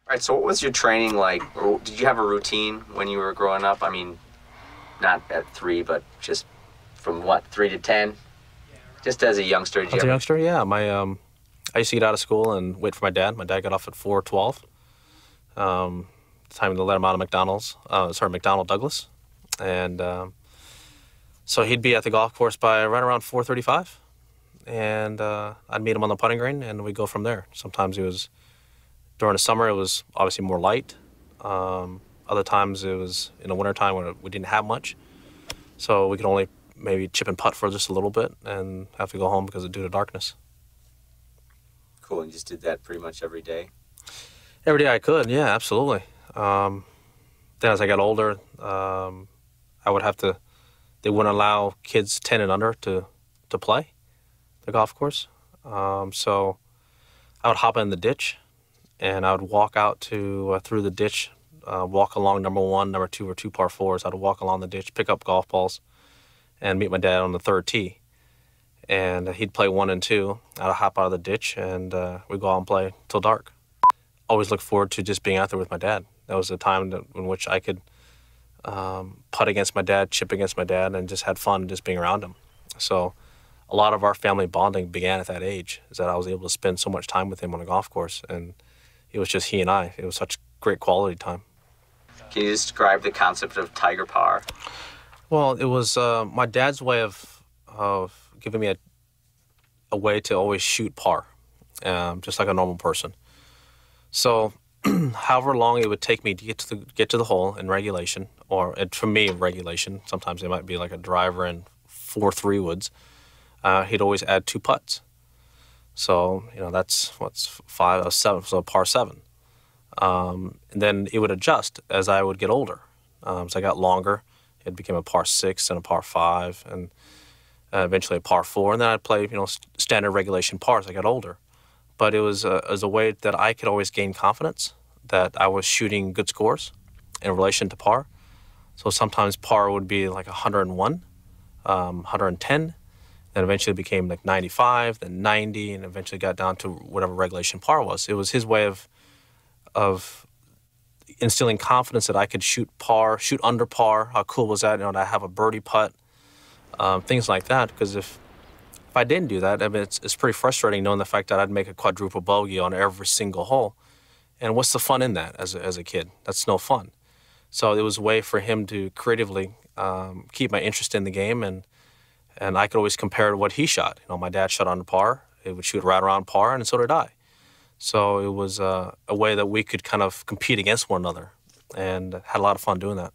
All right, so what was your training like? Or did you have a routine when you were growing up? I mean, not at 3, but just from what, 3 to 10? Just as a youngster, did you As a ever? youngster, yeah, I used to get out of school and wait for my dad. My dad got off at 4:12. Time to let him out of McDonald's. McDonnell Douglas, and so he'd be at the golf course by right around 4:35, and I'd meet him on the putting green, and we'd go from there. Sometimes it was during the summer; it was obviously more light. Other times it was in the wintertime when we didn't have much, so we could only maybe chip and putt for just a little bit and have to go home because of due to darkness. Cool, and you just did that pretty much every day? Every day I could, yeah, absolutely. Then as I got older, I would have to. They wouldn't allow kids 10 and under to play the golf course. So I would hop in the ditch, and I would walk out to through the ditch, walk along number 1, number 2, or 2 par 4s. I'd walk along the ditch, pick up golf balls, and meet my dad on the third tee. And he'd play 1 and 2. I'd hop out of the ditch, and we'd go out and play till dark. Always look forward to just being out there with my dad. That was a time in which I could putt against my dad, chip against my dad, and just had fun just being around him. So a lot of our family bonding began at that age, is that I was able to spend so much time with him on a golf course, and it was just he and I. It was such great quality time. Can you describe the concept of tiger par? Well, it was my dad's way of giving me a way to always shoot par, just like a normal person. So however long it would take me to get to the hole in regulation, or for me regulation, sometimes it might be like a driver and 4 3-woods, he'd always add 2 putts. So, that's what's 5 7, so par 7. And then it would adjust as I would get older. So I got longer. It became a par 6 and a par 5, and eventually a par 4. And then I'd play, standard regulation par as I got older. But it was as a way that I could always gain confidence that I was shooting good scores in relation to par. So sometimes par would be like 101, 110, then eventually became like 95, then 90, and eventually got down to whatever regulation par was. It was his way of instilling confidence that I could shoot par, shoot under par. How cool was that? To have a birdie putt, things like that. Because if I didn't do that, I mean, it's pretty frustrating knowing the fact that I'd make a quadruple bogey on every single hole. And what's the fun in that as a kid? That's no fun. So it was a way for him to creatively keep my interest in the game, and I could always compare to what he shot. My dad shot on par. He would shoot right around par, and so did I. So it was a way that we could kind of compete against one another, and had a lot of fun doing that.